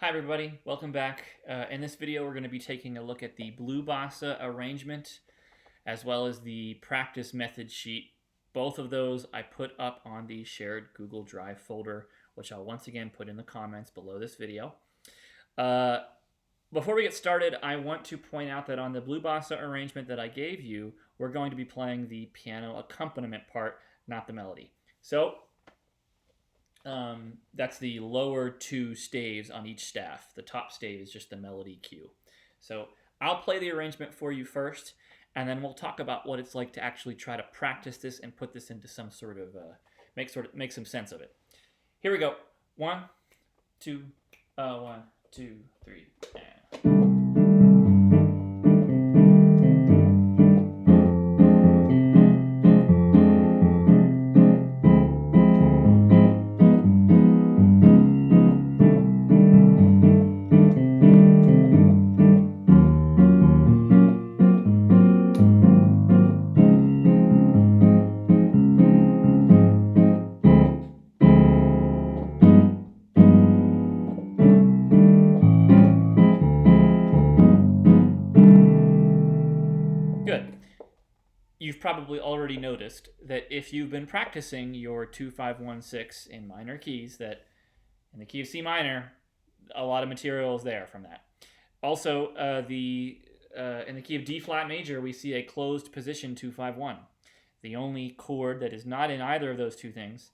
Hi everybody, welcome back. In this video we're going to be taking a look at the Blue Bossa arrangement as well as the practice method sheet. Both of those I put up on the shared Google Drive folder, which I'll once again put in the comments below this video. Before we get started, I want to point out that on the Blue Bossa arrangement that I gave you, we're going to be playing the piano accompaniment part, not the melody. So that's the lower two staves on each staff. The top stave is just the melody cue. So I'll play the arrangement for you first, and then we'll talk about what it's like to actually try to practice this and put this into some sort of make some sense of it. Here we go. 1, 2, 1, 2, 3, and. Good. You've probably already noticed that if you've been practicing your 2, 5, 1, 6 in minor keys, that in the key of C minor, a lot of material is there from that. Also, in the key of D flat major, we see a closed position 2, 5, 1. The only chord that is not in either of those two things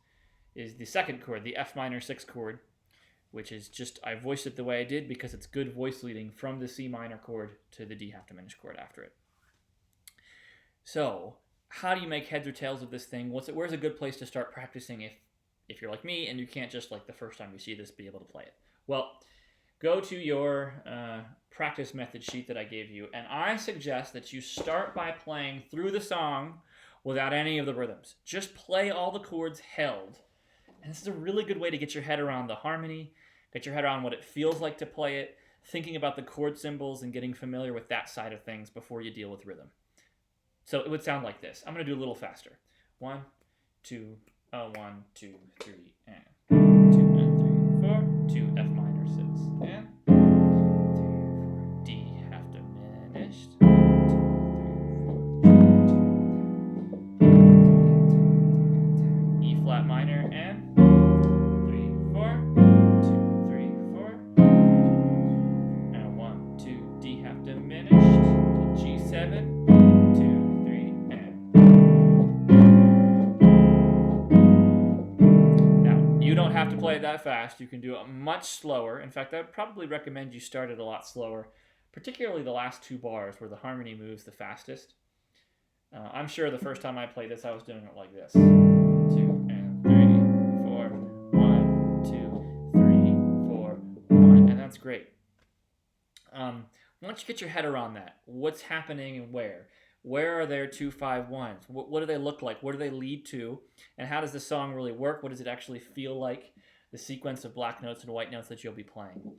is the second chord, the F minor 6 chord, which is just, I voiced it the way I did because it's good voice leading from the C minor chord to the D half diminished chord after it. So, how do you make heads or tails of this thing? Where's a good place to start practicing if you're like me and you can't just, like, the first time you see this, be able to play it? Well, go to your practice method sheet that I gave you, and I suggest that you start by playing through the song without any of the rhythms. Just play all the chords held. And this is a really good way to get your head around the harmony, get your head around what it feels like to play it, thinking about the chord symbols and getting familiar with that side of things before you deal with rhythm. So it would sound like this. I'm going to do a little faster. 1, 2, 1, 2, 3, and 2 and 3, 4, 2 F minor 6, and 3, 4, D half diminished, 2, 3, 4, E flat minor, and 3, 4, 2, 3, 4, and 1, 2 D half diminished to G7. You don't have to play it that fast. You can do it much slower. In fact, I'd probably recommend you start it a lot slower, particularly the last 2 bars where the harmony moves the fastest. I'm sure the first time I played this, I was doing it like this. 2 and 3, 4, 1, 2, 3, 4, 1, and that's great. Once you get your head around that, what's happening and where? Where are there 2, 5, 1s? What do they look like? What do they lead to? And how does the song really work? What does it actually feel like? The sequence of black notes and white notes that you'll be playing.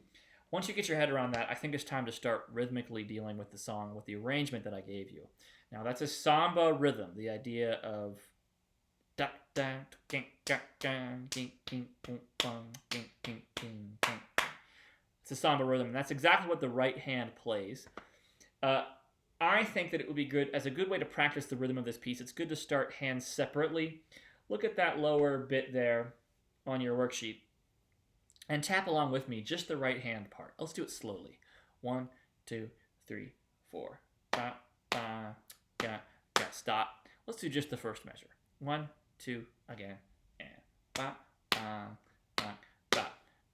Once you get your head around that, I think it's time to start rhythmically dealing with the song, with the arrangement that I gave you. Now, that's a samba rhythm, the idea of it's a samba rhythm, and that's exactly what the right hand plays. I think that it would be good, as a good way to practice the rhythm of this piece, it's good to start hands separately. Look at that lower bit there on your worksheet and tap along with me, just the right hand part. Let's do it slowly. 1, 2, 3, 4. Ba, ba, ga, ga, stop. Let's do just the first measure. 1, 2, again, and ba, ba, ba, ba.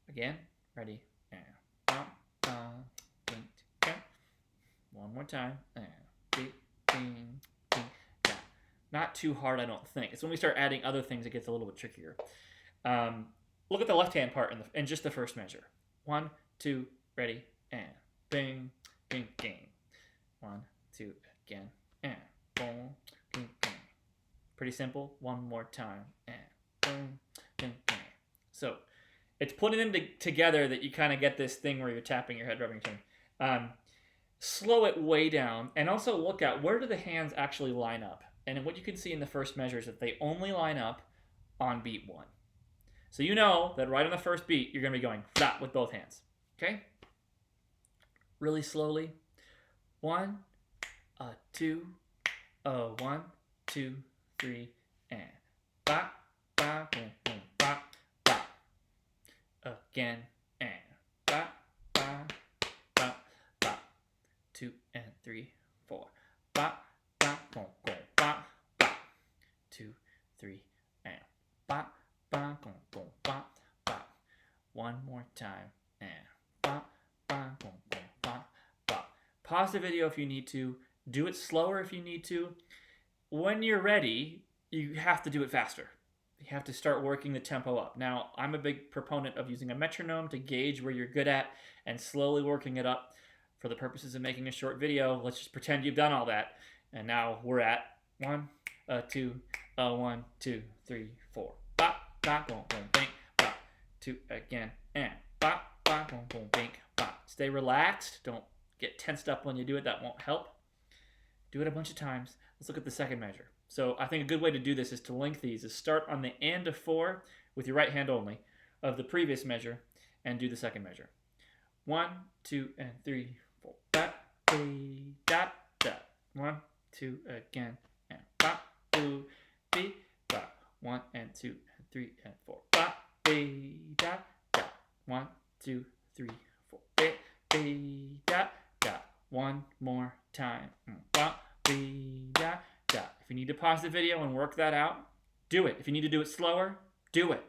Again, ready, and ba, ba. One more time. And not too hard, I don't think. It's when we start adding other things it gets a little bit trickier. Look at the left-hand part in just the first measure. 1, 2, ready, and bing, bing, bing. 1, 2, again, and boom, bing, bing. Pretty simple. One more time, and boom, bing, bing. So it's putting them together that you kind of get this thing where you're tapping your head, rubbing your chin. Slow it way down, and also look at where do the hands actually line up. And what you can see in the first measure is that they only line up on beat 1. So you know that right on the first beat, you're going to be going flat with both hands. Okay? Really slowly. 1, 2, 1, 2, 3, and ba, ba, boom, boom, ba, ba. Again, and ba, ba, ba, ba. 2 and 3, 4. Ba, ba, boom, boom, ba, ba. 2, 3, and ba, ba, boom, boom, ba, ba. One more time, and ba, ba, boom, boom, ba, ba. Pause the video if you need to. Do it slower if you need to. When you're ready, you have to do it faster. You have to start working the tempo up. Now, I'm a big proponent of using a metronome to gauge where you're good at and slowly working it up. For the purposes of making a short video, let's just pretend you've done all that. And now we're at 1, 2, 1, 2, 3, 4. Ba, ba, boom, boom, bing, ba. 2 again, and ba, ba, boom, boom, bing, ba. Stay relaxed. Don't get tensed up when you do it. That won't help. Do it a bunch of times. Let's look at the second measure. So I think a good way to do this is to link these. Is start on the and of 4 with your right hand only of the previous measure and do the second measure. 1, 2, and 3, 4. Ba, be, da, da. 1, 2 again, and ba, boo, be, ba. 1 and 2 and 3 and 4. Ba, be, da, da. 1, 2, 3, 4. Be, be, da, da. One more time. Ba, be, da, da. If you need to pause the video and work that out, do it. If you need to do it slower, do it.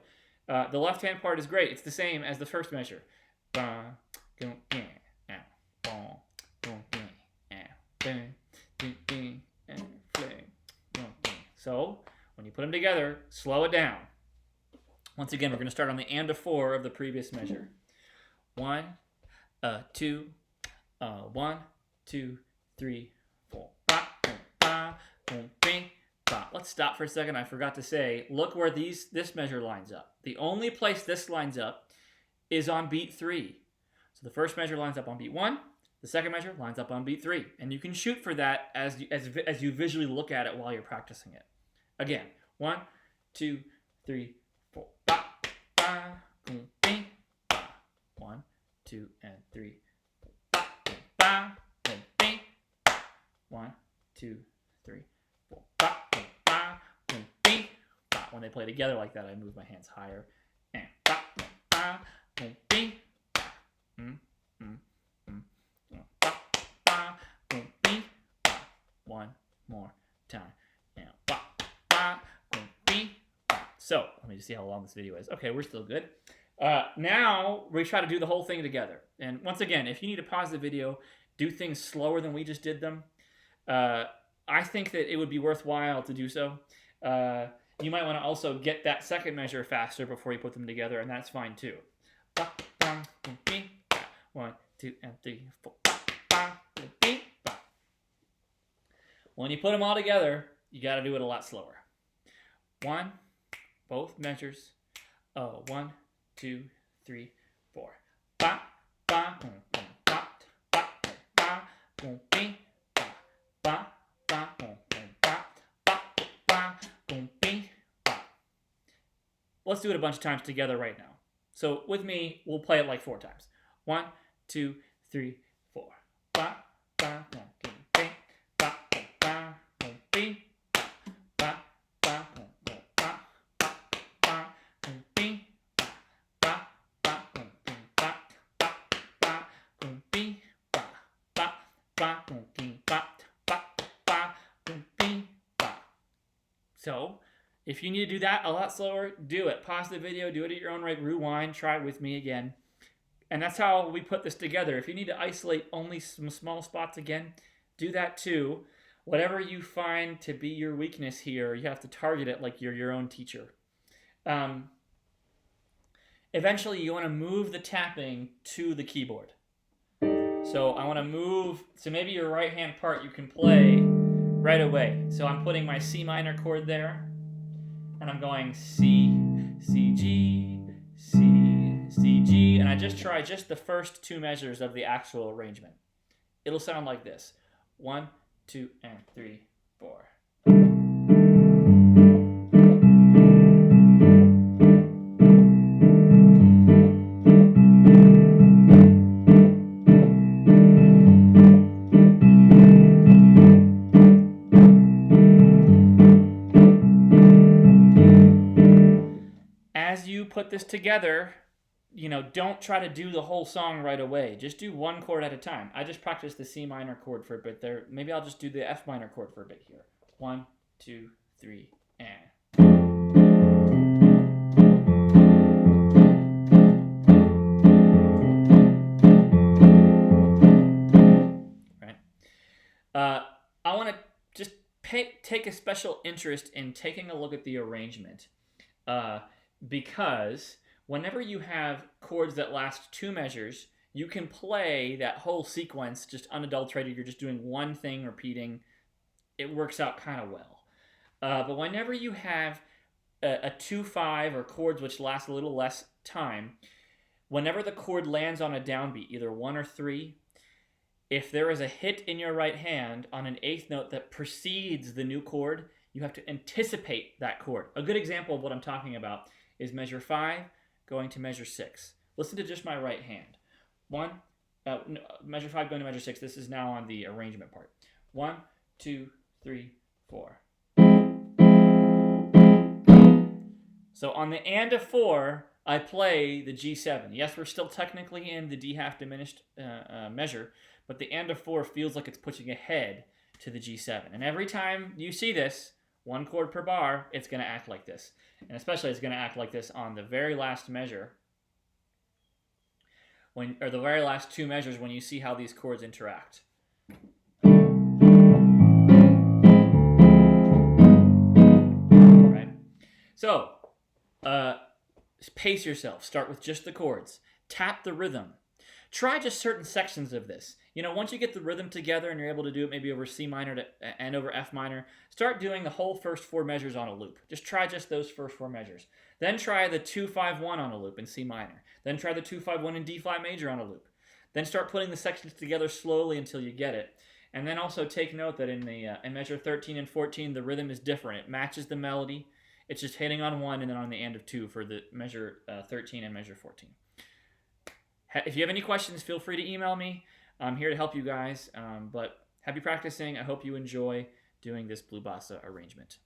The left hand part is great. It's the same as the first measure. Ba, go, yeah, ba, go, yeah, and so when you put them together, slow it down. Once again, we're going to start on the and of 4 of the previous measure. 1, 2, 1, 2, 3, 4. Ba, boom, ba, boom, bing, ba. Let's stop for a second. I forgot to say, look where this measure lines up. The only place this lines up is on beat 3. So the first measure lines up on beat 1. The second measure lines up on beat 3. And you can shoot for that as you visually look at it while you're practicing it. Again, 1, 2, 3, 4. Ba, ba, boom, bing, ba. 1, 2, and 3. Ba, boom, ba, boom, bing, ba. 1, 2, 3, 4. Ba, boom, ba, boom, bing, ba. When they play together like that, I move my hands higher. And ba, boom, ba, boom, bing, ba. Ba, ba, boom, bing, ba. One more time. And ba, ba, boom, bing, ba. So let me just see how long this video is. Okay, we're still good. Now we try to do the whole thing together. And once again, if you need to pause the video, do things slower than we just did them. I think that it would be worthwhile to do so. You might want to also get that second measure faster before you put them together, and that's fine too. Ba, ba, boom, bing, ba. 1, 2, and 3, 4. Ba, ba, boom, bing, ba. When you put them all together, you got to do it a lot slower. 1, both measures. 1, 2, 3, 4. Ba, ba, boom, boom, ba, ba, boom, ba, boom, bing, ba, ba, ba, boom, boom, ba, ba, ba, boom, bing, ba. Let's do it a bunch of times together right now. So with me, we'll play it like 4 times. 1, 2, 3, 4. Ba, ba, boom, boom, bing, ba, boom, ba, boom, bing, ba, ba, ba, boom, boom, ba, ba, ba, boom, bing, ba, ba, ba, boom, boom, ba, ba, ba, boom, bing, ba, ba, ba, boom, bing, ba, ba, ba, boom, bing, ba. So, if you need to do that a lot slower, do it. Pause the video, do it at your own rate, rewind, try it with me again. And that's how we put this together. If you need to isolate only some small spots again, do that too. Whatever you find to be your weakness here, you have to target it like you're your own teacher. Eventually, you want to move the tapping to the keyboard. So I want to move, so maybe your right hand part you can play right away. So I'm putting my C minor chord there, and I'm going C, C, G, C, C, G, and I just try just the first 2 measures of the actual arrangement. It'll sound like this. 1, 2, and 3, 4. this together, don't try to do the whole song right away. Just do one chord at a time. I just practiced the C minor chord for a bit there. Maybe I'll just do the F minor chord for a bit here. 1, 2, 3, and. I want to just take a special interest in taking a look at the arrangement because whenever you have chords that last 2 measures, you can play that whole sequence just unadulterated. You're just doing one thing repeating. It works out kind of well. But whenever you have a 2-5 or chords which last a little less time, whenever the chord lands on a downbeat, either 1 or 3, if there is a hit in your right hand on an 8th note that precedes the new chord, you have to anticipate that chord. A good example of what I'm talking about is measure 5 going to measure 6. Listen to just my right hand. Measure 5 going to measure 6. This is now on the arrangement part. 1, 2, 3, 4. So on the and of 4, I play the G7. Yes, we're still technically in the D half diminished measure, but the and of 4 feels like it's pushing ahead to the G7. And every time you see this, 1 chord per bar, it's going to act like this. And especially it's going to act like this on the very last measure, or the very last 2 measures when you see how these chords interact. Right? So, pace yourself. Start with just the chords. Tap the rhythm. Try just certain sections of this. Once you get the rhythm together and you're able to do it maybe over C minor and over F minor, start doing the whole first 4 measures on a loop. Just try just those first 4 measures. Then try the 2-5-1 on a loop in C minor. Then try the 2-5-1 in D flat major on a loop. Then start putting the sections together slowly until you get it. And then also take note that in measure 13 and 14, the rhythm is different. It matches the melody. It's just hitting on 1 and then on the and of 2 for the measure 13 and measure 14. If you have any questions, feel free to email me. I'm here to help you guys. But happy practicing. I hope you enjoy doing this Blue Bossa arrangement.